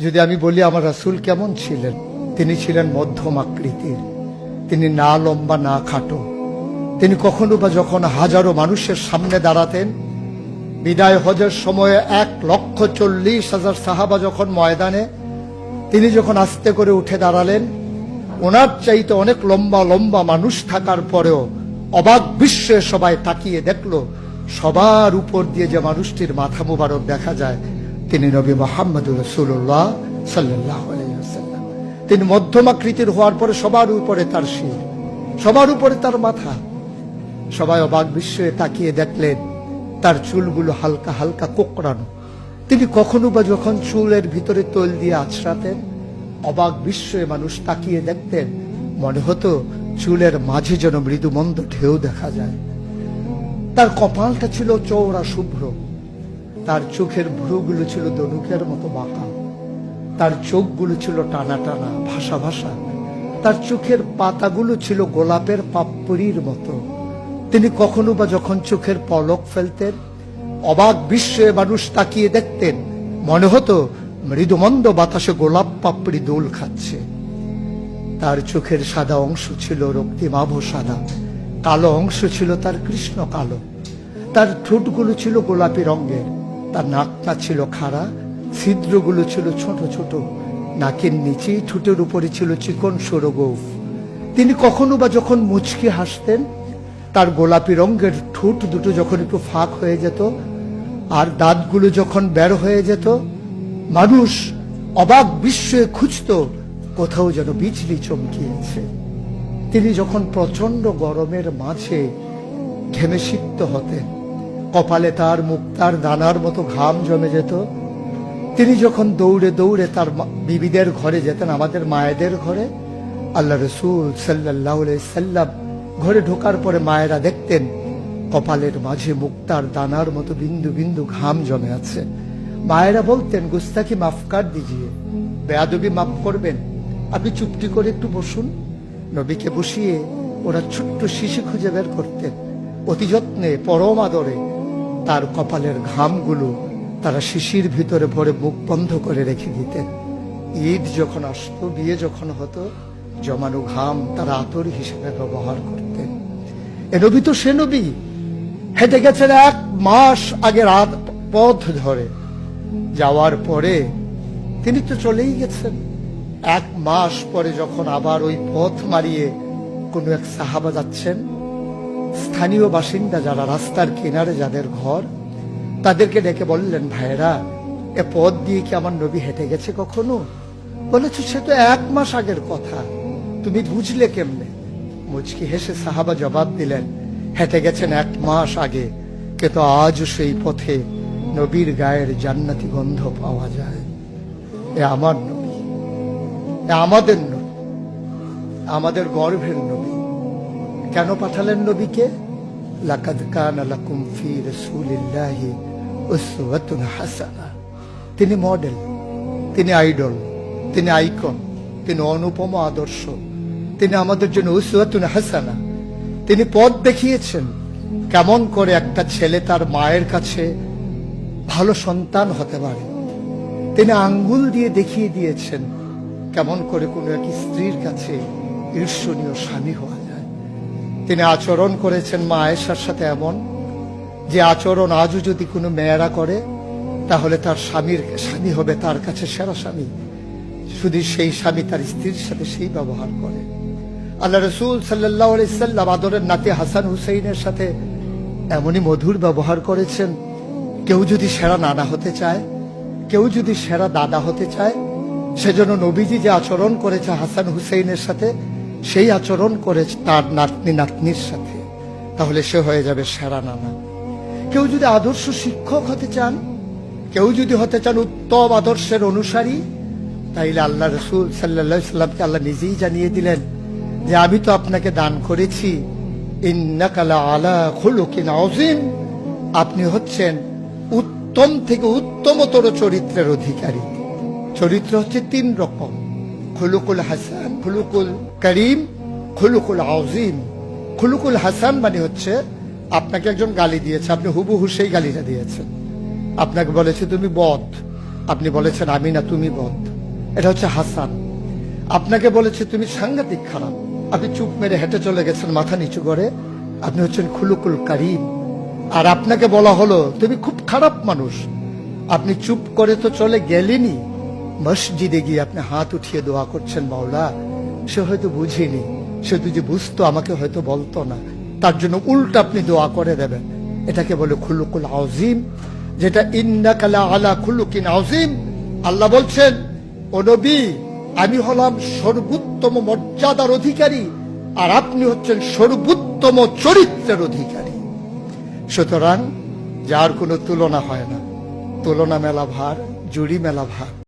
যদি আমি বলি আমার রাসূল কেমন ছিলেন, তিনি ছিলেন মধ্যম আকৃতির, তিনি না লম্বা না খাটো। তিনি কখনো বা যখন হাজারো মানুষের সামনে দাঁড়াতেন, বিদায় হজের সময়ে 1,40,000 সাহাবা যখন ময়দানে, তিনি যখন আস্তে করে উঠে দাঁড়ালেন, ওনার চাইতে অনেক লম্বা লম্বা মানুষ থাকার পরেও অবাক বিশ্বে সবাই তাকিয়ে দেখলো সবার উপর দিয়ে যে মানুষটির মাথা মুবারক দেখা যায়, তিনি নবী মুহাম্মদুর রাসূলুল্লাহ সাল্লাল্লাহু আলাইহি ওয়াসাল্লাম। তিনি মধ্যম আকৃতির হওয়ার পরে সবার উপরে তার শির, সবার উপরে তার মাথা। সবাই অবাক বিস্ময়ে তাকিয়ে দেখলেন তার চুলগুলো হালকা হালকা কোঁকড়ানো। তিনি কখনো বা যখন চুলের ভিতরে তৈল দিয়ে আছড়াতেন, অবাক বিস্ময়ে মানুষ তাকিয়ে দেখতেন, মনে হতো চুলের মাঝে যেন মৃদুমন্দ ঢেউ দেখা যায়। তার কপালটা ছিল চওড়া শুভ্র, তার চোখের ভ্রুগুলো ছিল ধনুকের মতো বাঁকা, তার চোখগুলো ছিল টানা টানা ভাসা ভাসা, তার চোখের পাতাগুলো ছিল গোলাপের পাপড়ির মতো। তিনি কখনো বা যখন চোখের পলক ফেলতেন, অবাক বিস্ময়ে মানুষ তাকিয়ে দেখতেন, মনে হতো মৃদুমন্দ বাতাসে গোলাপ পাপড়ি দোল খাচ্ছে। তার চোখের সাদা অংশ ছিল রক্তিমাভ সাদা, কালো অংশ ছিল তার কৃষ্ণ কালো। তার ঠোঁটগুলো ছিল গোলাপি রঙের, তার নাকটা ছিল খাড়া, ছিদ্রগুলো ছিল ছোট ছোট, নাকের নিচে ঠোঁটের উপরে ছিল চিকন সরু গোঁফ। তিনি কখনো বা যখন মুচকি হাসতেন, তার গোলাপি রঙের ঠোঁট দুটো যখন একটু ফাঁক হয়ে যেত আর দাঁতগুলো যখন বের হয়ে যেত, মানুষ অবাক বিস্ময়ে খুঁজত কোথাও যেন বিজলি চমকিয়েছে। তিনি যখন প্রচন্ড গরমের মাঝে ঘেমে সিক্ত হতেন, কপালে তার মুক্তার দানার মতো ঘাম জমে যেত। তিনি যখন দৌড়ে দৌড়ে তার বিবিদের ঘরে যেতেন, আমাদের মায়েদের ঘরে, আল্লাহ রাসূল সাল্লাল্লাহু আলাইহি সাল্লাম ঘরে ঢোকার পরে মায়েরা দেখতেন কপালের মাঝে মুক্তার দানার মতো বিন্দু বিন্দু ঘাম জমে আছে। মায়েরা বলতেন, গুস্তাখি মাফ কর দিজিয়ে, বেয়াদবি মাফ করবেন, আপনি চুপটি করে একটু বসুন। নবীকে বসিয়ে ওরা ছোট্ট শিশি খুঁজে বের করতেন, অতি যত্নে পরম আদরে তার কপালের ঘামগুলো তারা শিশির ভিতরে ভরে মুখ বন্ধ করে রেখে দিতেন। ঈদ যখন আসতো, বিয়ে যখন হতো, জমানো ঘাম তারা আতর হিসেবে ব্যবহার করতেন। এ নবী তো সে নবী, হেঁটে গেছেন 1 মাস আগে রাত পথ ধরে, যাওয়ার পরে তিনি তো চলেই গেছেন। 1 মাস পরে যখন আবার ওই পথ মারিয়ে কোন এক সাহাবা যাচ্ছেন, স্থানীয় বাসিন্দা যারা রাস্তার কিনারে যাদের ঘর, তাদেরকে ডেকে বললেন, ভাইরা এ পথ দিয়ে কি আমার নবী হেঁটে গেছে কখনো? বলেছে, সে তো 1 মাস আগের কথা, তুমি বুঝলে কেমনে? মুচকি হেসে সাহাবা জবাব দিলেন, হেঁটে গেছেন 1 মাস আগে, কিন্তু আজও সেই পথে নবীর গায়ের জান্নাতি গন্ধ পাওয়া যায়। এ আমার নবী, এ আমাদের নবী, আমাদের গর্ভের নবী। কেন পাঠালেন নবীকে? লাকাদ কানা লাকুম ফি রাসূলিল্লাহি উসওয়াতুন হাসানাহ। তিনি মডেল, তিনি আইডল, তিনি আইকন, তিনি অনুপম আদর্শ, তিনি আমাদের জন্য উসওয়াতুন হাসানাহ। তিনি পথ দেখিয়েছেন কেমন করে একটা ছেলে তার মায়ের কাছে ভালো সন্তান হতে পারে। তিনি আঙ্গুল দিয়ে দেখিয়ে দিয়েছেন কেমন করে কোনো এক স্ত্রীর কাছে ঈর্ষণীয় স্বামী হওয়া যায়। তিনি আচরণ করেছেন মা আয়েশার সাথে এমন যে আচরণ আজও যদি কোনো মেয়েরা করে, তাহলে তার স্বামী হবে তার কাছে সেরা স্বামী, শুধু সেই স্বামী তার স্ত্রীর সাথে সেই ব্যবহার করে। আল্লাহ রাসূল সাল্লাল্লাহু আলাইহি সাল্লাম আদরের নাতি হাসান হুসাইনের সাথে এমনই মধুর ব্যবহার করেছেন। কেউ যদি সেরা নানা হতে চায়, কেউ যদি সেরা দাদা হতে চায়, সেজন্য নবীজি যে আচরণ করেছে হাসান হুসাইনের সাথে, সেই আচরণ করেছে তার নাতনি নাতনির সাথে, তাহলে সে হয়ে যাবে সেরা নানা। কেউ যদি আদর্শ শিক্ষক হতে চান, কেউ যদি হতে চান উত্তম আদর্শের অনুসারী, তাইলে আল্লাহ রাসূল সাল্লাল্লাহু আলাইহি সাল্লামকে আল্লাহ নিজেই জানিয়ে দিলেন যে আমি তো আপনাকে দান করেছি ইন্নাকা লাআলা খুলুকিন আযীম, আপনি হচ্ছেন উত্তম থেকে উত্তমতর চরিত্রের অধিকারী। চরিত্র হচ্ছে 3 রকম, খুলুকুল হাসান, খুলুকুল করিম, খুলুকুল আযীম। খুলুকুল হাসান মানে হচ্ছে আপনাকে একজন গালি দিয়েছে, আপনি হুবহু সেই গালিটা দিয়েছেন। আপনাকে বলেছে তুমি বদ, আপনি বলেছেন আমি না তুমি বদ। এটা হচ্ছে হাসান। আপনাকে বলেছে তুমি সাংঘাতিক খারাপ, আপনি চুপ মেরে হেঁটে চলে গেছেন মাথা নিচু করে, আপনি হচ্ছেন খুলুকুল কারীম। আর আপনাকে বলা হলো তুমি খুব খারাপ মানুষ, আপনি চুপ করে তো চলে গেলেনই, মসজিদে গিয়ে আপনি হাত উঠিয়ে দোয়া করছেন মাওলা। সে হয়তো বুঝিনি, সে যদি বুঝতো আমাকে হয়তো বলতো না, তার জন্য উল্টা আপনি দোয়া করে দেবেন। এটাকে বলে খুলুকুল আযীম, যেটা ইন্নাকা লা আলা খুলুকিন আযীম। আল্লাহ বলছেন, ও নবী, আমি হলাম সর্বোত্তম মর্যাদার অধিকারী, আর আপনি হচ্ছেন সর্বোত্তম চরিত্রের অধিকারী। সুতরাং যার কোনো তুলনা হয় না, তুলনা মেলা ভার, জুড়ি মেলা ভার।